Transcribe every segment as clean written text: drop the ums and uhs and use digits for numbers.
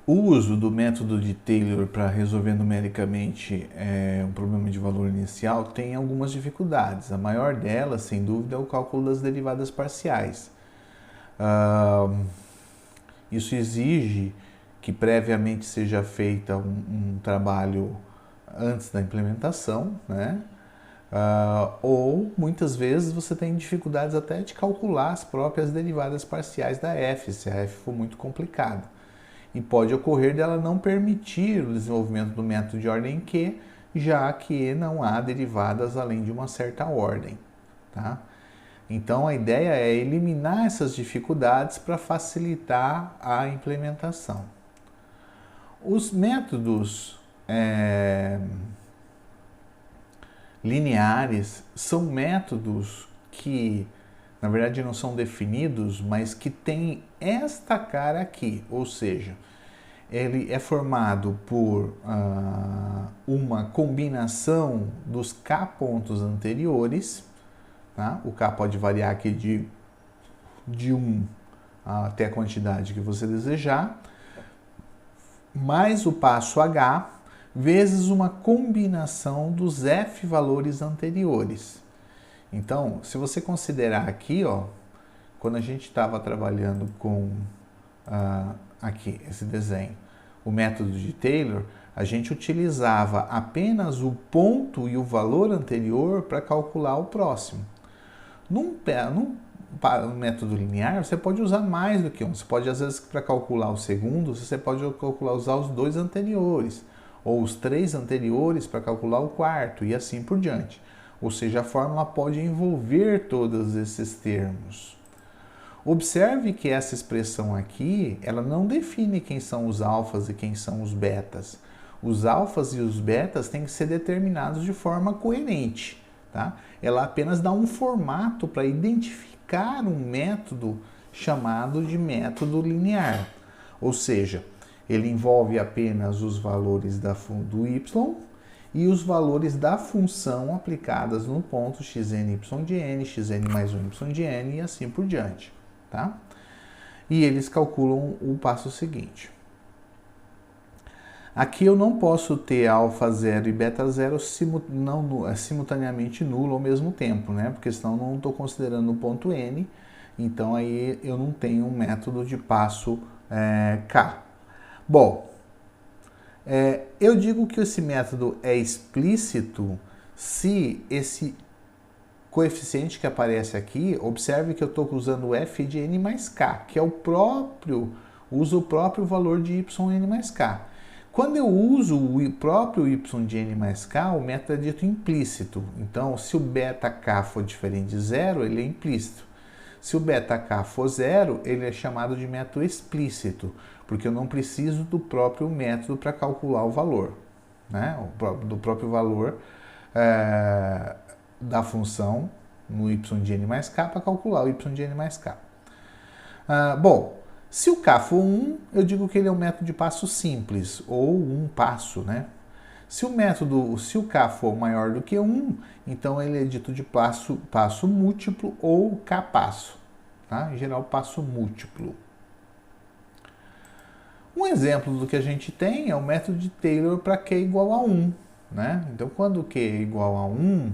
O uso do método de Taylor para resolver numericamente um problema de valor inicial tem algumas dificuldades. A maior delas, sem dúvida, é o cálculo das derivadas parciais. Isso exige que previamente seja feita um trabalho antes da implementação, né? Ou muitas vezes você tem dificuldades até de calcular as próprias derivadas parciais da f, se a f for muito complicada. E pode ocorrer dela não permitir o desenvolvimento do método de ordem Q, já que não há derivadas além de uma certa ordem. Tá? Então a ideia é eliminar essas dificuldades para facilitar a implementação. Os métodos lineares são métodos que, na verdade, não são definidos, mas que têm esta cara aqui, ou seja, ele é formado por uma combinação dos k pontos anteriores, tá? O k pode variar aqui de 1 até a quantidade que você desejar, mais o passo h, vezes uma combinação dos f valores anteriores. Então, se você considerar aqui, ó, quando a gente estava trabalhando com aqui esse desenho, o método de Taylor, a gente utilizava apenas o ponto e o valor anterior para calcular o próximo. Num método linear, você pode usar mais do que um. Você pode, às vezes, para calcular o segundo, você pode usar os dois anteriores, ou os três anteriores para calcular o quarto, e assim por diante. Ou seja, a fórmula pode envolver todos esses termos. Observe que essa expressão aqui, ela não define quem são os alfas e quem são os betas. Os alfas e os betas têm que ser determinados de forma coerente. Tá? Ela apenas dá um formato para identificar um método chamado de método linear. Ou seja, ele envolve apenas os valores do y e os valores da função aplicadas no ponto xn, y de n, xn mais 1, y de n e assim por diante. Tá? E eles calculam o passo seguinte. Aqui eu não posso ter alfa 0 e beta 0 simultaneamente nulo ao mesmo tempo, né? Porque senão eu não estou considerando o ponto n, então aí eu não tenho um método de passo k. Bom, eu digo que esse método é explícito se esse coeficiente que aparece aqui, observe que eu estou usando o f de n mais k, que é usa o próprio valor de yn mais k. Quando eu uso o próprio y de n mais k, o método é dito implícito. Então, se o beta k for diferente de zero, ele é implícito. Se o beta k for zero, ele é chamado de método explícito, porque eu não preciso do próprio método para calcular o valor, né? Do próprio valor da função no y de n mais k para calcular o y de n mais k. Bom, se o k for 1, eu digo que ele é um método de passo simples, ou um passo, né? Se o k for maior do que 1, então ele é dito de passo múltiplo ou k-passo, tá? Em geral, passo múltiplo. Um exemplo do que a gente tem é o método de Taylor para q igual a 1, né? Então, quando q é igual a 1,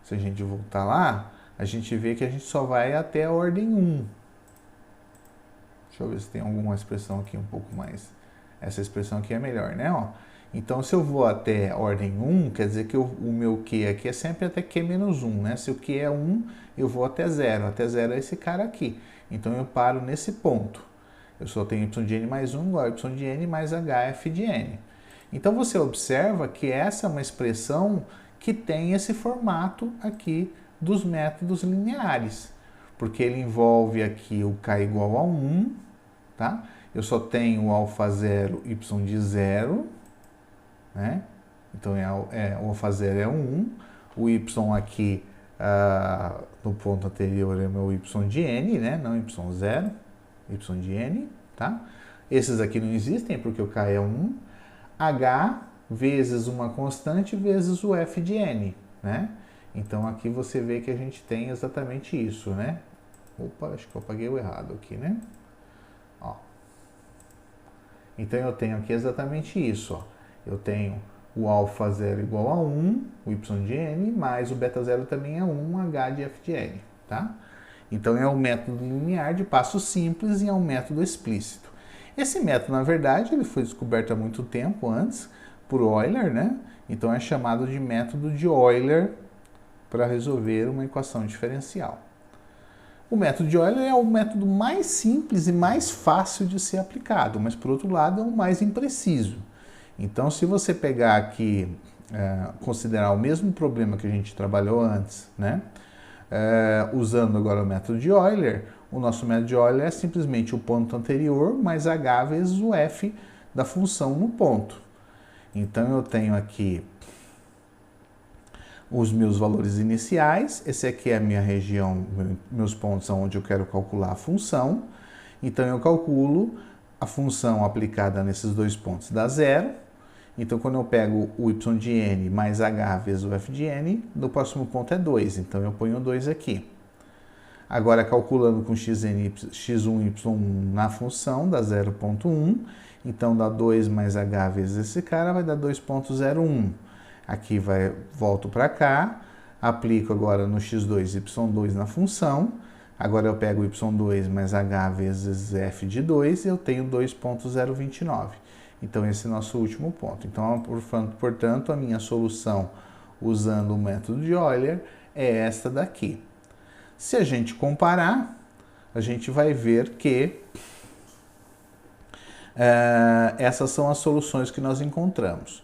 se a gente voltar lá, a gente vê que a gente só vai até a ordem 1. Deixa eu ver se tem alguma expressão aqui um pouco mais. Essa expressão aqui é melhor, né? Ó, então, se eu vou até a ordem 1, quer dizer que o meu Q aqui é sempre até Q menos 1, né? Se o Q é 1, eu vou até 0. Até 0 é esse cara aqui. Então, eu paro nesse ponto. Eu só tenho y de n mais 1 igual a y de n mais hf de n. Então, você observa que essa é uma expressão que tem esse formato aqui dos métodos lineares. Porque ele envolve aqui o k igual a 1, tá? Eu só tenho o alfa 0, y de 0, né? Então, o alfa 0 é 1, o y aqui no ponto anterior é o meu y de n, né? Não y0, y de n, tá? Esses aqui não existem porque o k é 1, h vezes uma constante vezes o f de n, né? Então, aqui você vê que a gente tem exatamente isso, né? Opa, acho que eu apaguei o errado aqui, né? Ó. Então eu tenho aqui exatamente isso, ó. Eu tenho o alfa 0 igual a 1, o y de n, mais o beta 0 também é 1, h de f de n, tá? Então é um método linear de passo simples e é um método explícito. Esse método, na verdade, ele foi descoberto há muito tempo antes por Euler, né? Então é chamado de método de Euler para resolver uma equação diferencial. O método de Euler é o método mais simples e mais fácil de ser aplicado, mas por outro lado é o mais impreciso. Então, se você pegar aqui, considerar o mesmo problema que a gente trabalhou antes, né? Usando agora o método de Euler, o nosso método de Euler é simplesmente o ponto anterior mais h vezes o f da função no ponto. Então, eu tenho aqui os meus valores iniciais, esse aqui é a minha região, meus pontos onde eu quero calcular a função. Então, eu calculo a função aplicada nesses dois pontos dá zero. Então, quando eu pego o y de n mais h vezes o f de n, no próximo ponto é 2. Então, eu ponho 2 aqui. Agora, calculando com x1, y1 na função, dá 0,1. Então, dá 2 mais h vezes esse cara, vai dar 2,01. Aqui volto para cá, aplico agora no x2, y2 na função. Agora eu pego y2 mais h vezes f de 2 e eu tenho 2,029. Então, esse é o nosso último ponto. Então, portanto, a minha solução usando o método de Euler é esta daqui. Se a gente comparar, a gente vai ver que essas são as soluções que nós encontramos.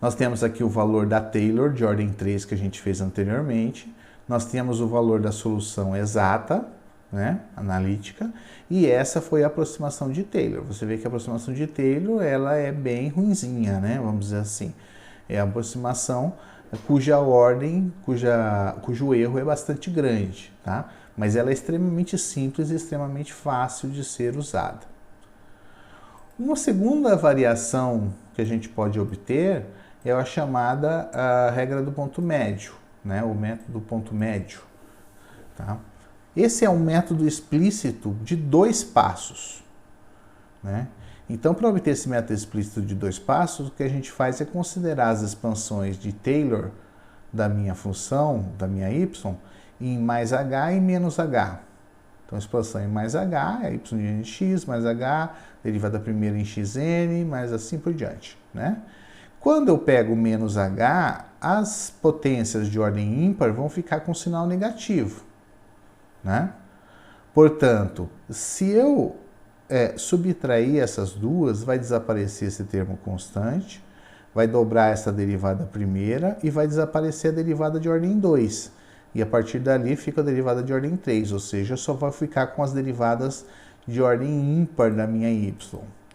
Nós temos aqui o valor da Taylor de ordem 3 que a gente fez anteriormente. Nós temos o valor da solução exata, né, analítica, e essa foi a aproximação de Taylor. Você vê que a aproximação de Taylor ela é bem ruinzinha, né, vamos dizer assim. É a aproximação cuja ordem, cujo erro é bastante grande, tá? Mas ela é extremamente simples e extremamente fácil de ser usada. Uma segunda variação que a gente pode obter é a chamada regra do ponto médio, né? O método do ponto médio. Tá? Esse é um método explícito de 2 passos. Né? Então, para obter esse método explícito de 2 passos, o que a gente faz é considerar as expansões de Taylor da minha função, da minha y, em mais h e menos h. Então, a expansão em mais h é y de n de x, mais h, derivada primeira em xn, mais assim por diante. Né? Quando eu pego menos h, as potências de ordem ímpar vão ficar com sinal negativo. Né? Portanto, se eu subtrair essas duas, vai desaparecer esse termo constante, vai dobrar essa derivada primeira e vai desaparecer a derivada de ordem 2. E a partir dali fica a derivada de ordem 3, ou seja, só vai ficar com as derivadas de ordem ímpar da minha y.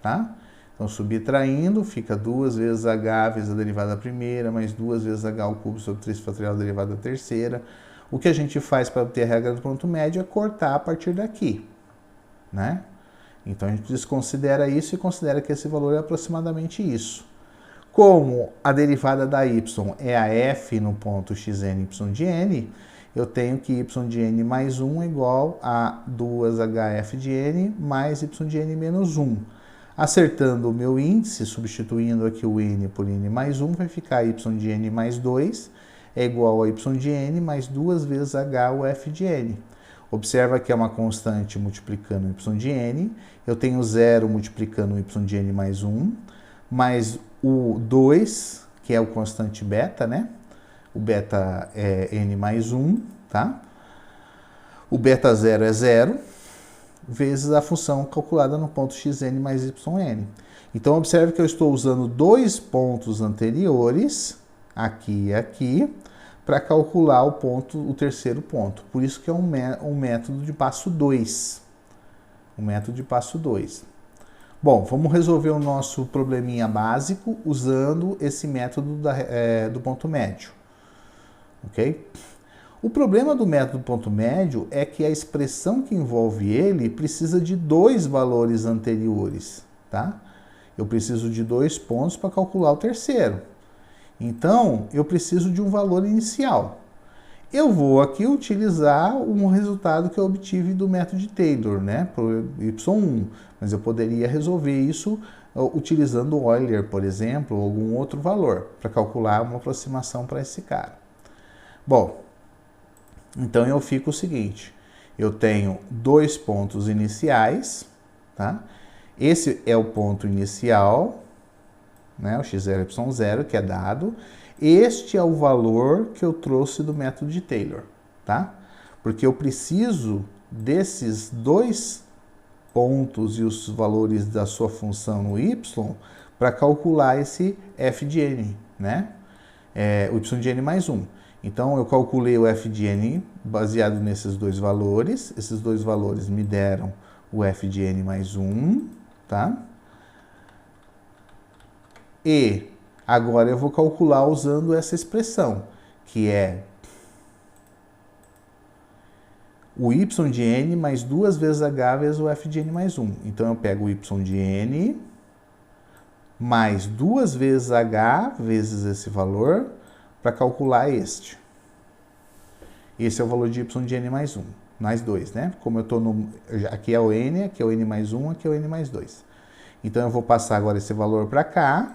Tá? Então, subtraindo, fica 2 vezes h vezes a derivada primeira, mais 2 vezes h ao cubo sobre 3 fatorial da derivada terceira. O que a gente faz para obter a regra do ponto médio é cortar a partir daqui. Né? Então, a gente desconsidera isso e considera que esse valor é aproximadamente isso. Como a derivada da y é a f no ponto xn y de n, eu tenho que y de n mais 1 é igual a 2hf de n mais y de n menos 1. Acertando o meu índice, substituindo aqui o n por n mais 1, vai ficar y de n mais 2 é igual a y de n mais 2 vezes h o f de n. Observa que é uma constante multiplicando y de n, eu tenho 0 multiplicando y de n mais 1, mais o 2, que é o constante beta, né? O beta é n mais 1, tá? O beta 0 é 0, vezes a função calculada no ponto xn mais yn. Então, observe que eu estou usando 2 pontos anteriores, aqui e aqui, para calcular o terceiro ponto. Por isso que é um método de passo 2. Um método de passo 2. Bom, vamos resolver o nosso probleminha básico usando esse método do ponto médio. Ok? O problema do método do ponto médio é que a expressão que envolve ele precisa de 2 valores anteriores. Tá? Eu preciso de 2 pontos para calcular o terceiro. Então, eu preciso de um valor inicial. Eu vou aqui utilizar um resultado que eu obtive do método de Taylor, né, para o y1, mas eu poderia resolver isso utilizando o Euler, por exemplo, ou algum outro valor, para calcular uma aproximação para esse cara. Bom, então eu fico o seguinte, eu tenho dois pontos iniciais, tá? Esse é o ponto inicial, né, o x0, y0, que é dado. Este é o valor que eu trouxe do método de Taylor, tá? Porque eu preciso desses dois pontos e os valores da sua função no y para calcular esse f de n, né? O y de n mais 1. Então, eu calculei o f de n baseado nesses dois valores. Esses dois valores me deram o f de n mais 1, tá? E agora eu vou calcular usando essa expressão, que é o y de n mais 2 vezes h vezes o f de n mais 1. Então, eu pego o y de n mais 2 vezes h vezes esse valor para calcular este. Esse é o valor de y de n mais 1, mais 2, né? Como eu estou no... Aqui é o n, aqui é o n mais 1, aqui é o n mais 2. Então, eu vou passar agora esse valor para cá.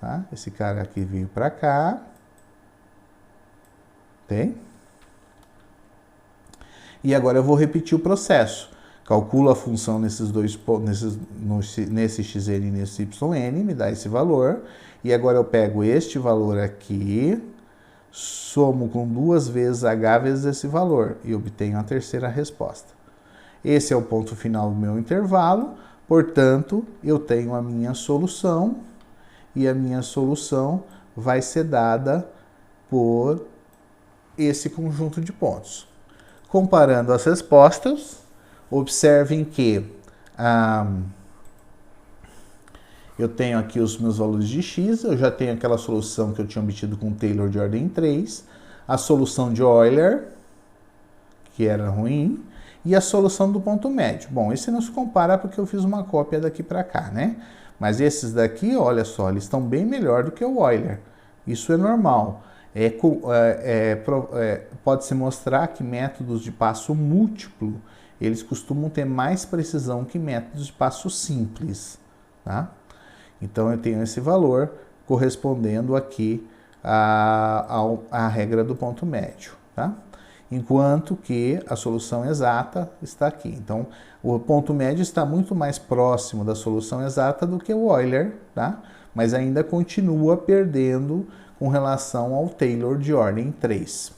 Tá? Esse cara aqui veio para cá. Ok? E agora eu vou repetir o processo. Calculo a função nesses dois nesse xn e nesse yn, me dá esse valor. E agora eu pego este valor aqui, somo com 2 vezes h vezes esse valor e obtenho a terceira resposta. Esse é o ponto final do meu intervalo, portanto, eu tenho a minha solução e a minha solução vai ser dada por esse conjunto de pontos. Comparando as respostas, observem que eu tenho aqui os meus valores de x, eu já tenho aquela solução que eu tinha obtido com Taylor de ordem 3, a solução de Euler, que era ruim, e a solução do ponto médio. Bom, esse não se compara porque eu fiz uma cópia daqui para cá, né? Mas esses daqui, olha só, eles estão bem melhor do que o Euler. Isso é normal. Pode-se mostrar que métodos de passo múltiplo, eles costumam ter mais precisão que métodos de passo simples, tá? Então, eu tenho esse valor correspondendo aqui à regra do ponto médio, tá? Enquanto que a solução exata está aqui. Então, o ponto médio está muito mais próximo da solução exata do que o Euler, tá? Mas ainda continua perdendo com relação ao Taylor de ordem 3.